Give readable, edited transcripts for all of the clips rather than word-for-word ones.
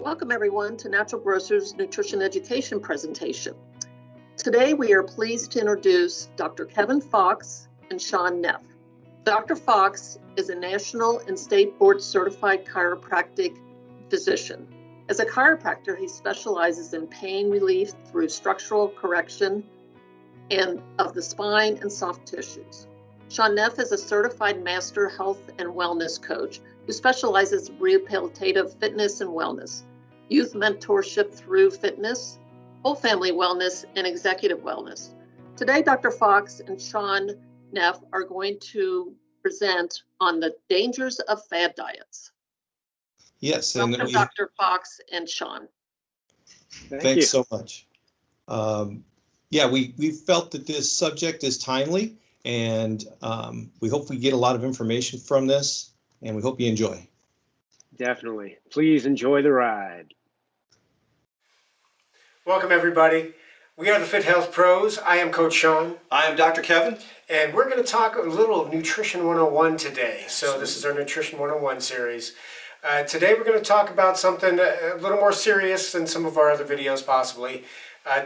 Welcome everyone to Natural Grocers Nutrition Education presentation. Today we are pleased to introduce Dr. Kevin Fox and Sean Neff. Dr. Fox is a national and state board certified chiropractic physician. As a chiropractor, he specializes in pain relief through structural correction and of the spine and soft tissues. Sean Neff is a certified master health and wellness coach who specializes in rehabilitative fitness and wellness, youth mentorship through fitness, whole family wellness, and executive wellness. Today, Dr. Fox and Sean Neff are going to present on the dangers of fad diets. Yes, Welcome, and Dr. Fox and Sean. thanks so much. We felt that this subject is timely, and we hope we get a lot of information from this, and we hope you enjoy. Definitely. Please enjoy the ride. Welcome, everybody. We are the Fit Health Pros. I am Coach Sean. I am Dr. Kevin. And we're going to talk a little Nutrition 101 today. So this is our Nutrition 101 series. Today we're going to talk about something a little more serious than some of our other videos possibly,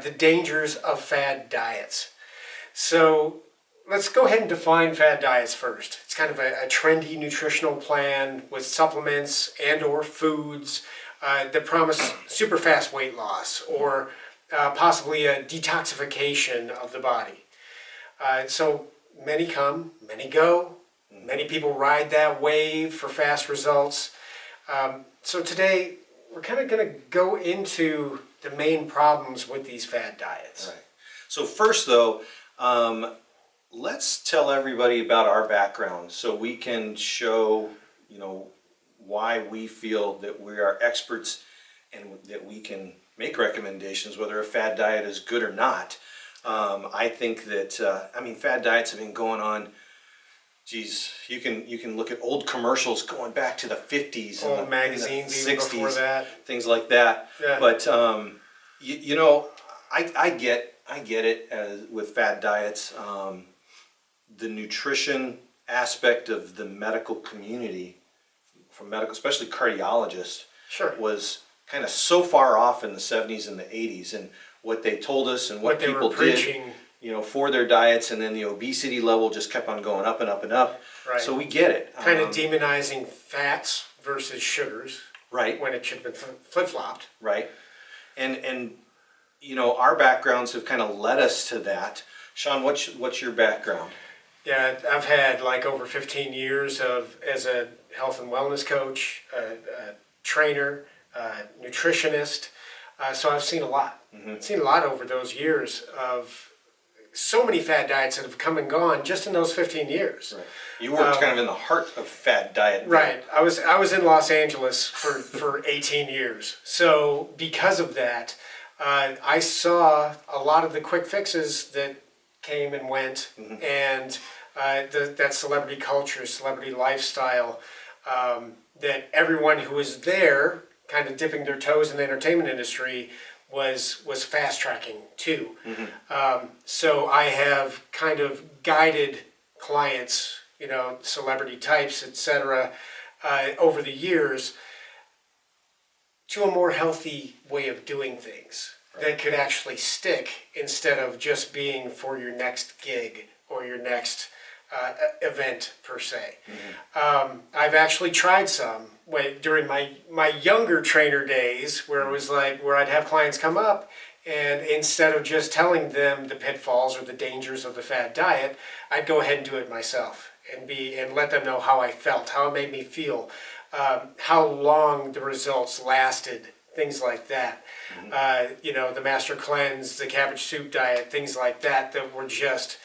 the dangers of fad diets. So let's go ahead and define fad diets first. It's kind of a trendy nutritional plan with supplements and or foods that promise super fast weight loss or possibly a detoxification of the body. So many come, many go. Many people ride that wave for fast results. So today we're kind of going to go into the main problems with these fad diets. Right. So first though, let's tell everybody about our background so we can show, why we feel that we are experts and that we can make recommendations whether a fad diet is good or not. I think that, fad diets have been going on. Geez, you can look at old commercials going back to the 50s and old magazines, the 60s, even before that. things like that. Yeah. But I get it with fad diets. The nutrition aspect of the medical community, especially cardiologists, Sure. was kind of so far off in the 70s and the 80s, and what they told us and what people did, for their diets, and then the obesity level just kept on going up and up and up. Right. So we get it. Kind of demonizing fats versus sugars. Right. When it should have been flip-flopped. Right. And our backgrounds have kind of led us to that. Sean, what's your background? Yeah, I've had like over 15 years as a health and wellness coach, a trainer, nutritionist. So I've seen a lot. Mm-hmm. I've seen a lot over those years of so many fad diets that have come and gone just in those 15 years. Right. You worked kind of in the heart of fad diet. Right. I was in Los Angeles for 18 years. So because of that, I saw a lot of the quick fixes that came and went, mm-hmm. and that celebrity culture, celebrity lifestyle, that everyone who was there kind of dipping their toes in the entertainment industry was fast tracking too. Mm-hmm. So I have kind of guided clients, celebrity types, etc., over the years to a more healthy way of doing things. Right. That could actually stick instead of just being for your next gig or your next event per se. Mm-hmm. I've actually tried some during my younger trainer days where it was like where I'd have clients come up, and instead of just telling them the pitfalls or the dangers of the fad diet, I'd go ahead and do it myself and let them know how I felt, how it made me feel, how long the results lasted, things like that. Mm-hmm. The Master Cleanse, the cabbage soup diet, things like that were just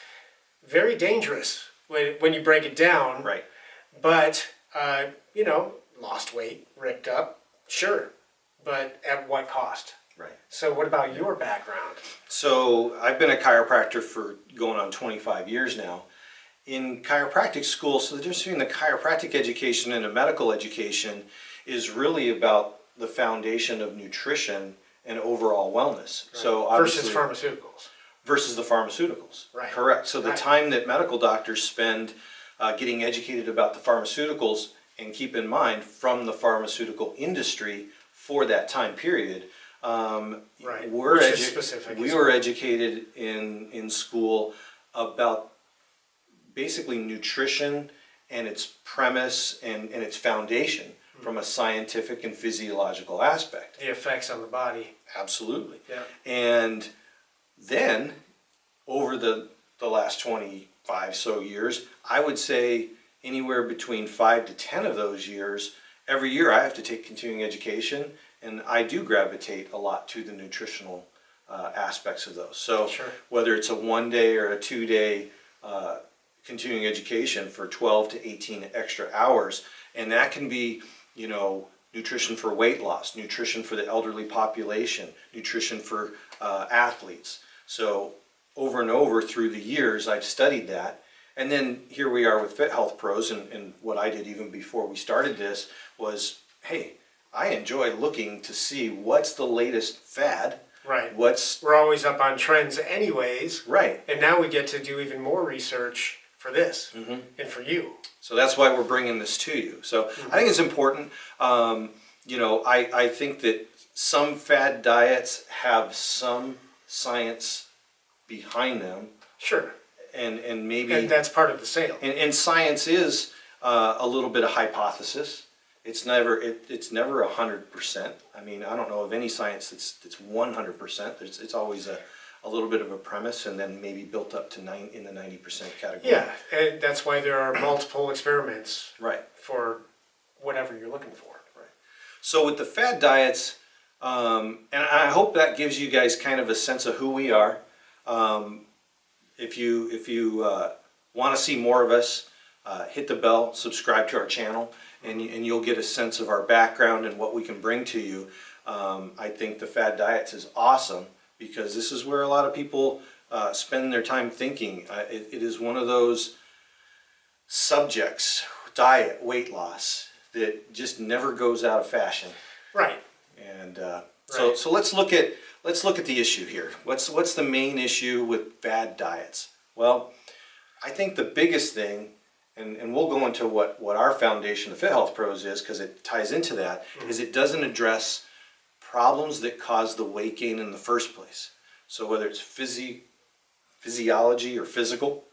very dangerous when you break it down. Right. But, lost weight, ripped up, sure. But at what cost? Right. So what about your background? So I've been a chiropractor for going on 25 years now. In chiropractic school, so the difference between the chiropractic education and a medical education is really about the foundation of nutrition and overall wellness. Right. So versus pharmaceuticals. Versus the pharmaceuticals. Right. Correct. So the time that medical doctors spend getting educated about the pharmaceuticals, and keep in mind, from the pharmaceutical industry for that time period. Right. We're Which is specific. we were educated in school about basically nutrition and its premise and its foundation from a scientific and physiological aspect. The effects on the body. Absolutely. Yeah. And then over the last 25 so years, I would say anywhere between 5 to 10 of those years, every year I have to take continuing education, and I do gravitate a lot to the nutritional aspects of those. So Sure. whether it's a 1-day or a 2-day continuing education for 12 to 18 extra hours, and that can be, you know, nutrition for weight loss, nutrition for the elderly population, nutrition for athletes. So over and over through the years, I've studied that. And then here we are with Fit Health Pros, and what I did even before we started this was, hey, I enjoy looking to see what's the latest fad. Right. What's We're always up on trends anyways. right. And now we get to do even more research for this and for you. So that's why we're bringing this to you. So I think it's important. You know, I think that some fad diets have some science behind them, Sure. and maybe And that's part of the sale. and science is a little bit of hypothesis. It's never 100%. I mean, I don't know of any science that's 100%. It's always a little bit of a premise, and then maybe built up to in the 90% category. Yeah, and that's why there are multiple experiments Right. for whatever you're looking for. So with the fad diets, and I hope that gives you guys kind of a sense of who we are. If you want to see more of us, hit the bell, subscribe to our channel, and you'll get a sense of our background and what we can bring to you. I think the Fad Diets is awesome because this is where a lot of people spend their time thinking. It is one of those subjects, diet, weight loss, that just never goes out of fashion. Right. And Right. so let's look at the issue here. What's the main issue with fad diets? Well, I think the biggest thing, and we'll go into what our foundation, the Fit Health Pros, is because it ties into that, is it doesn't address problems that cause the weight gain in the first place. So whether it's physiology or physical,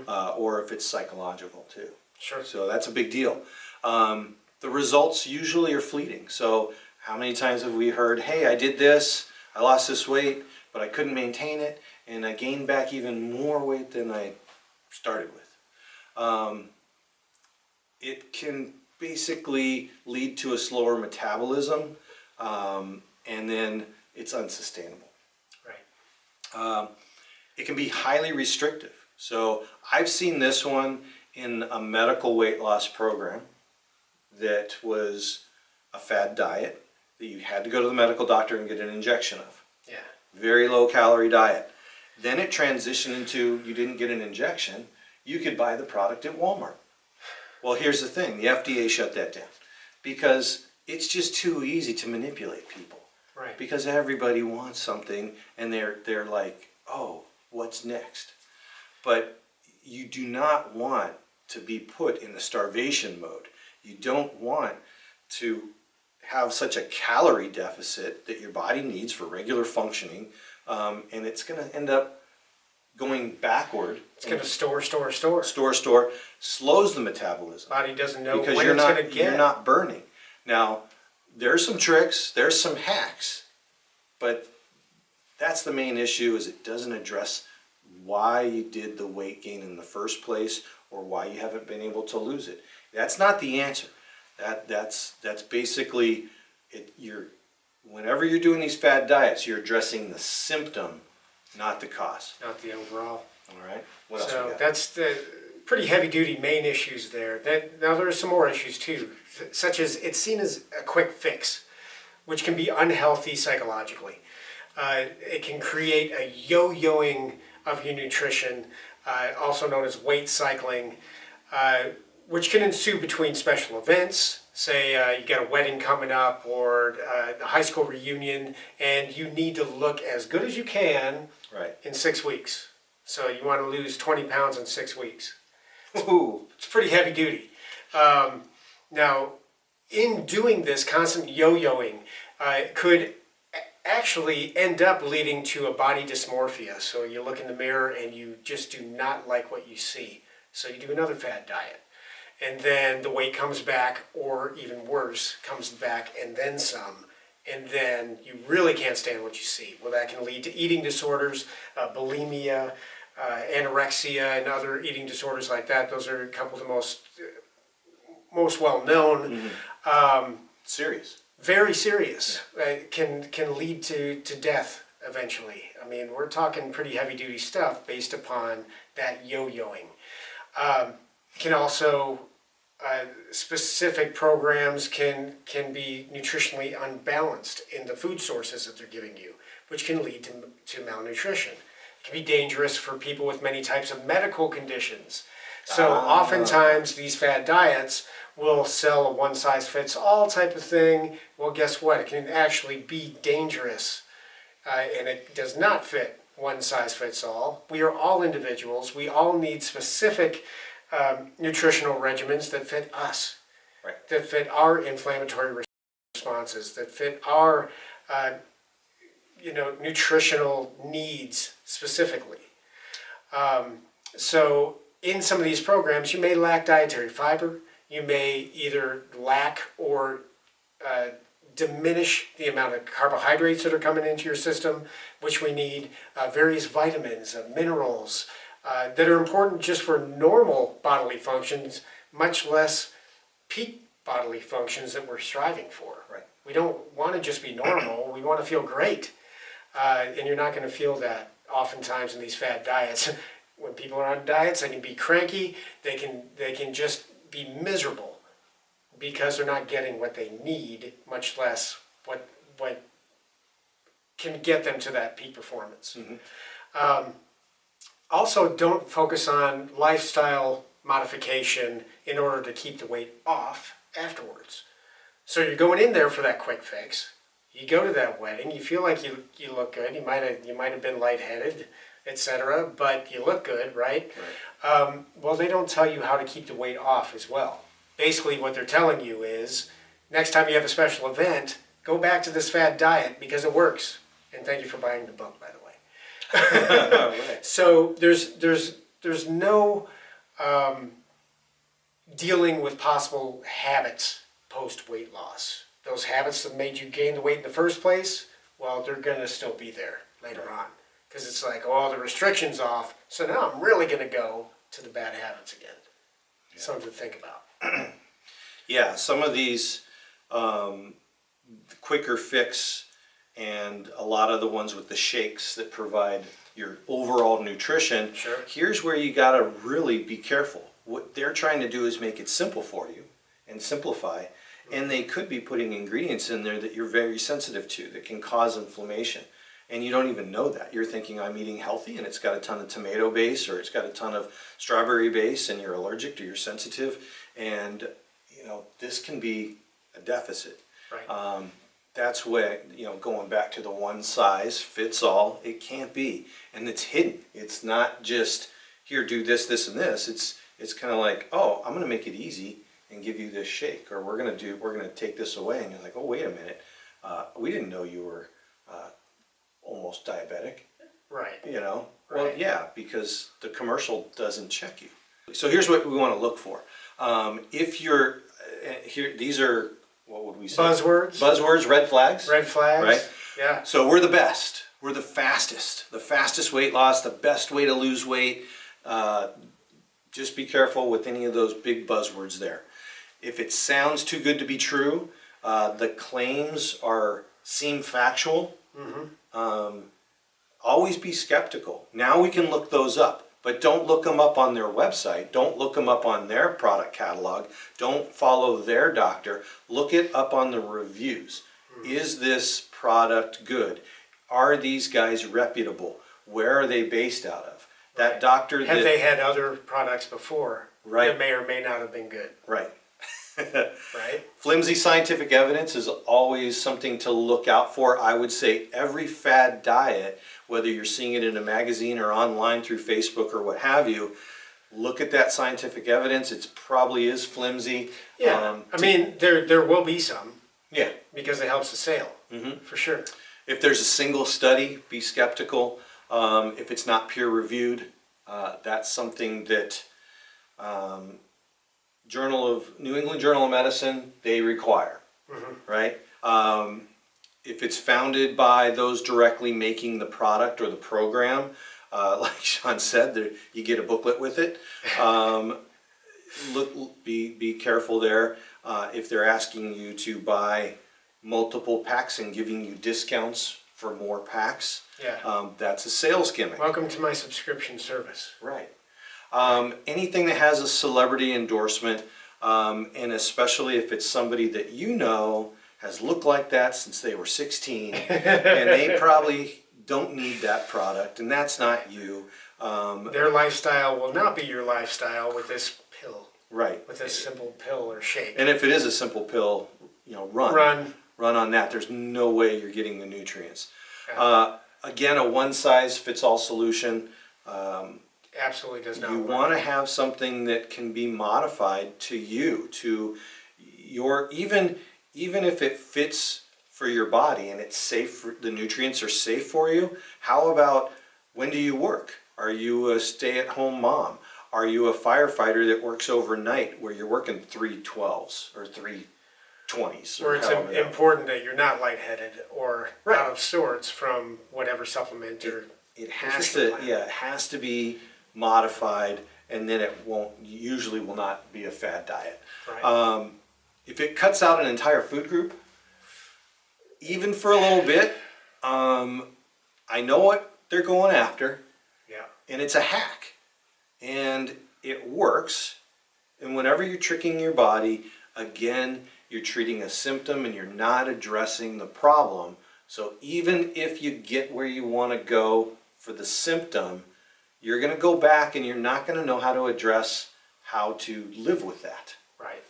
or if it's psychological too. Sure. So that's a big deal. The results usually are fleeting. So how many times have we heard, hey, I did this, I lost this weight, but I couldn't maintain it, and I gained back even more weight than I started with. It can basically lead to a slower metabolism, and then it's unsustainable. Right. It can be highly restrictive. So I've seen this one in a medical weight loss program that was a fad diet that you had to go to the medical doctor and get an injection of. Yeah. Very low calorie diet. Then it transitioned into, you didn't get an injection, you could buy the product at Walmart. Well, here's the thing, the FDA shut that down because it's just too easy to manipulate people. Right. Because everybody wants something and they're like, oh, what's next? But you do not want to be put in the starvation mode. You don't want to have such a calorie deficit that your body needs for regular functioning, and it's going to end up going backward. It's going to store. Slows the metabolism. Body doesn't know Because when you're it's not going to get. you're not burning. Now, there's some tricks, there's some hacks, but that's the main issue, is it doesn't address why you did the weight gain in the first place or why you haven't been able to lose it. That's not the answer. That's basically it. Whenever you're doing these fad diets, you're addressing the symptom, not the cause. Not the overall. All right. What else we So got? that's the pretty heavy-duty main issues there. Now there are some more issues too, such as it's seen as a quick fix, which can be unhealthy psychologically. It can create a yo-yoing of your nutrition, also known as weight cycling, which can ensue between special events. Say you got a wedding coming up or a high school reunion, and you need to look as good as you can Right. in 6 weeks. So you want to lose 20 pounds in 6 weeks. Ooh. It's pretty heavy duty. Now, in doing this constant yo-yoing, could actually end up leading to a body dysmorphia. So you look in the mirror and you just do not like what you see. So you do another fad diet. And then the weight comes back, or even worse, comes back and then some. And then you really can't stand what you see. Well, that can lead to eating disorders, bulimia, anorexia, and other eating disorders like that. Those are a couple of the most well known. Serious. Very serious. Can lead to death eventually. I mean, we're talking pretty heavy duty stuff based upon that yo-yoing. Can also specific programs can be nutritionally unbalanced in the food sources that they're giving you, which can lead to malnutrition. It can be dangerous for people with many types of medical conditions. So oftentimes these fad diets will sell a one-size-fits-all type of thing. Well, guess what? It can actually be dangerous, and it does not fit one-size-fits-all. We are all individuals. We all need specific nutritional regimens that fit us, Right. that fit our inflammatory responses, that fit our nutritional needs specifically. So in some of these programs, you may lack dietary fiber. You may either lack or diminish the amount of carbohydrates that are coming into your system, which we need, various vitamins, minerals, that are important just for normal bodily functions, much less peak bodily functions that we're striving for. Right. We don't want to just be normal, we want to feel great. And you're not going to feel that oftentimes in these fad diets. When people are on diets, they can be cranky, they can just be miserable because they're not getting what they need, much less what can get them to that peak performance. Also, don't focus on lifestyle modification in order to keep the weight off afterwards. So you're going in there for that quick fix. You go to that wedding, you feel like you look good. You might have been lightheaded, etc., but you look good, right? Well, they don't tell you how to keep the weight off as well. Basically, what they're telling you is, next time you have a special event, go back to this fad diet because it works. And thank you for buying the book, by the way. Right. So there's no dealing with possible habits post weight loss. Those habits that made you gain the weight in the first place, well, they're gonna still be there later on, because it's like, oh, the restriction's off, so now I'm really gonna go to the bad habits again. Something to think about. Yeah, some of these quicker fix and a lot of the ones with the shakes that provide your overall nutrition. Sure. Here's where you gotta really be careful. What they're trying to do is make it simple for you and simplify, and they could be putting ingredients in there that you're very sensitive to that can cause inflammation. And you don't even know that. You're thinking, I'm eating healthy and it's got a ton of tomato base or it's got a ton of strawberry base, and you're allergic or you're sensitive, and this can be a deficit. Right. That's where, going back to the one size fits all, it can't be. And it's hidden. It's not just, here, do this, this, and this. It's kind of like, oh, I'm going to make it easy and give you this shake, or we're going to take this away. And you're like, oh, wait a minute. We didn't know you were almost diabetic. Right. Well, Right. yeah, because the commercial doesn't check you. So here's what we want to look for. If you're, here, these are, what would we say? Buzzwords, red flags. Red flags. Right? Yeah. So we're the best. We're the fastest weight loss, the best way to lose weight. Just be careful with any of those big buzzwords there. If it sounds too good to be true, the claims seem factual. Always be skeptical. Now we can look those up, but don't look them up on their website. Don't look them up on their product catalog. Don't follow their doctor. Look it up on the reviews. Is this product good? Are these guys reputable? Where are they based out of? That doctor Have they had other products before Right. that may or may not have been good? Right. Right? Flimsy scientific evidence is always something to look out for. I would say every fad diet, whether you're seeing it in a magazine or online through Facebook or what have you, look at that scientific evidence. It probably is flimsy. Yeah. I mean, there will be some. Yeah. because it helps the sale, for sure. If there's a single study, be skeptical. If it's not peer reviewed, that's something that New England Journal of Medicine, they require, right? If it's founded by those directly making the product or the program, like Sean said, you get a booklet with it. Be careful there. If they're asking you to buy multiple packs and giving you discounts for more packs, that's a sales gimmick. Welcome to my subscription service. Right. Anything that has a celebrity endorsement, and especially if it's somebody that you know has looked like that since they were 16, and they probably don't need that product, and that's not you. Their lifestyle will not be your lifestyle with this pill. Right. With this simple pill or shake. And if it is a simple pill, run on that. There's no way you're getting the nutrients. Again, a one-size-fits-all solution. Absolutely does not You work. want to have something that can be modified to you, to your, even if it fits for your body and it's safe, the nutrients are safe for you. How about, when do you work? Are you a stay-at-home mom? Are you a firefighter that works overnight where you're working 312s or 320s? Or it's important that you're not lightheaded or out of sorts from whatever supplement or it has to, it has to be modified, and then it usually will not be a fad diet. Right. If it cuts out an entire food group, even for a little bit, I know what they're going after, and it's a hack, and it works. And whenever you're tricking your body, again, you're treating a symptom and you're not addressing the problem. So even if you get where you want to go for the symptom, you're going to go back and you're not going to know how to address how to live with that. Right.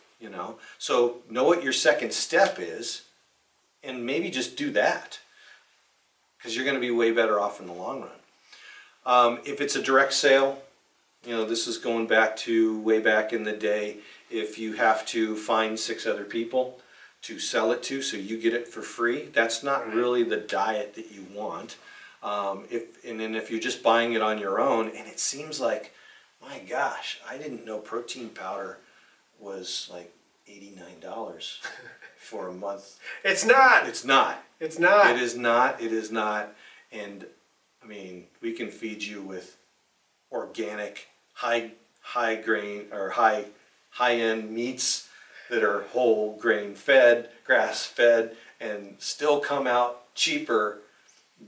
So know what your second step is, and maybe just do that, because you're going to be way better off in the long run. If it's a direct sale, this is going back to way back in the day. If you have to find 6 other people to sell it to so you get it for free, that's not really the diet that you want. If you're just buying it on your own, and it seems like, my gosh, I didn't know protein powder was like $89 for a month. It's not. It's not. It's not. It is not. It is not. And I mean, we can feed you with organic, high grain or high end meats that are whole grain fed, grass fed, and still come out cheaper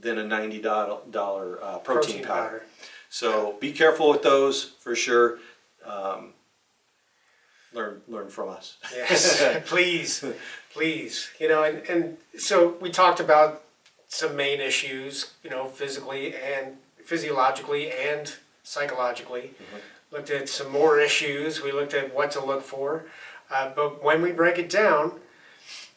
than a $90 protein powder. So be careful with those for sure. Learn from us. Yes, please. And so we talked about some main issues, physically and physiologically and psychologically. Looked at some more issues. We looked at what to look for. But when we break it down,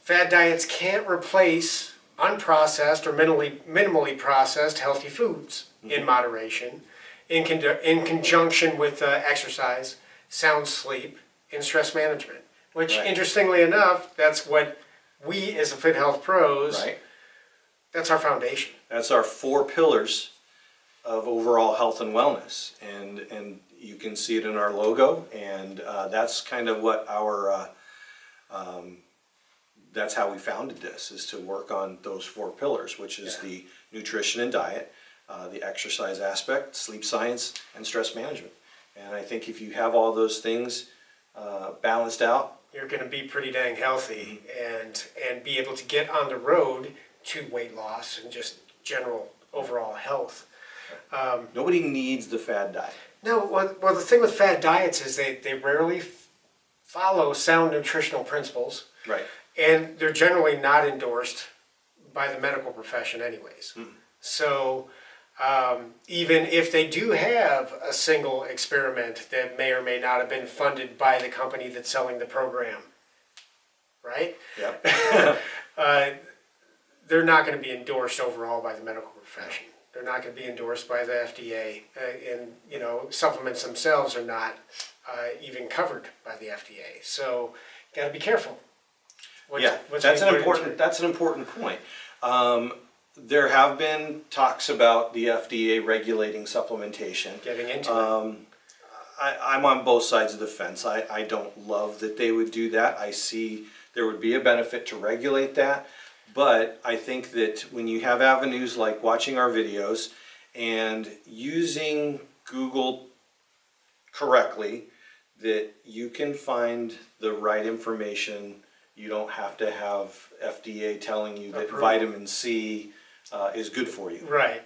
fad diets can't replace unprocessed or minimally processed healthy foods in moderation, in conjunction with exercise, sound sleep, and stress management. Which, interestingly enough, that's what we as a Fit Health Pros, that's our foundation. That's our 4 pillars of overall health and wellness, and you can see it in our logo, and that's kind of what our that's how we founded this, is to work on those 4 pillars, which is the nutrition and diet, the exercise aspect, sleep science, and stress management. And I think if you have all those things balanced out, you're going to be pretty dang healthy and be able to get on the road to weight loss and just general overall health. Nobody needs the fad diet. No, well, the thing with fad diets is they rarely follow sound nutritional principles. Right. And they're generally not endorsed by the medical profession anyways. So even if they do have a single experiment that may or may not have been funded by the company that's selling the program, right? Yep. They're not going to be endorsed overall by the medical profession. They're not going to be endorsed by the FDA, and supplements themselves are not even covered by the FDA. So, got to be careful. That's an important point. There have been talks about the FDA regulating supplementation. Getting into it. I'm on both sides of the fence. I don't love that they would do that. I see there would be a benefit to regulate that, but I think that when you have avenues like watching our videos and using Google correctly, that you can find the right information. You don't have to have FDA telling you that vitamin C is good for you. Right.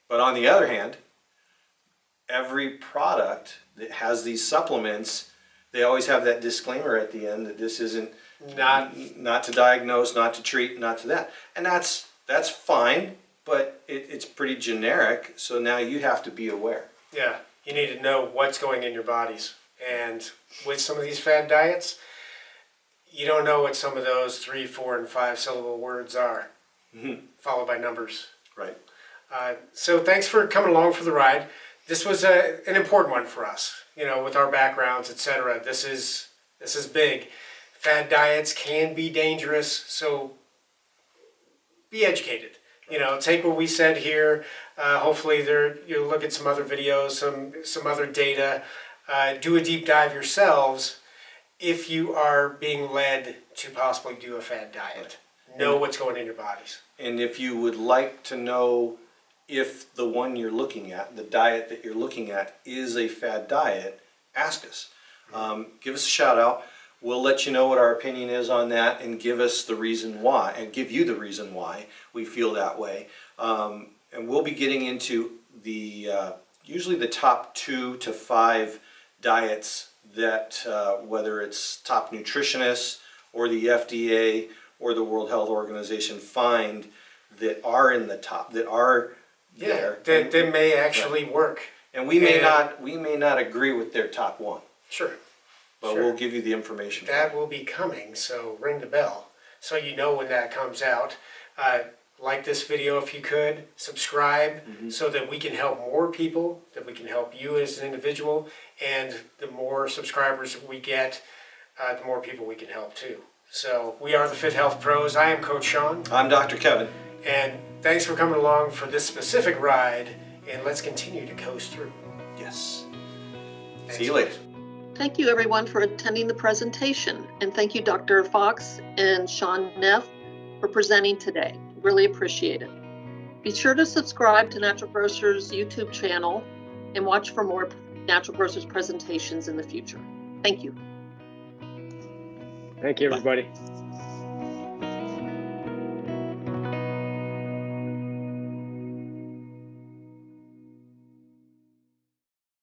But on the other hand, every product that has these supplements, they always have that disclaimer at the end that this isn't not to diagnose, not to treat, not to that. And that's fine, but it's pretty generic. So now you have to be aware. Yeah, you need to know what's going in your bodies. And with some of these fad diets, you don't know what some of those 3, 4, and 5 syllable words are, followed by numbers. Right. So thanks for coming along for the ride. This was an important one for us, with our backgrounds, etc. This is big. Fad diets can be dangerous, so be educated. Take what we said here. Hopefully, you'll look at some other videos, some other data. Do a deep dive yourselves if you are being led to possibly do a fad diet. Know what's going in your bodies. And if you would like to know if the one you're looking at, the diet that you're looking at, is a fad diet, ask us. Give us a shout out. We'll let you know what our opinion is on that and give us the reason why, and give you the reason why we feel that way. And we'll be getting into the usually the top 2 to 5 diets that whether it's top nutritionists or the FDA or the World Health Organization find that are in the top, that are there. That may actually work. And we may not agree with their top 1. Sure. But we'll give you the information. That will be coming, so ring the bell so you know when that comes out. Like this video if you could, subscribe so that we can help more people, that we can help you as an individual, and the more subscribers we get, the more people we can help too. So we are the Fit Health Pros. I am Coach Sean. I'm Dr. Kevin. And thanks for coming along for this specific ride, and let's continue to coast through. Yes. Thanks. See you later. Thank you everyone for attending the presentation, and thank you Dr. Fox and Sean Neff for presenting today. Really appreciate it. Be sure to subscribe to Natural Grocers YouTube channel and watch for more Natural Grocers presentations in the future. Thank you. Thank you, everybody.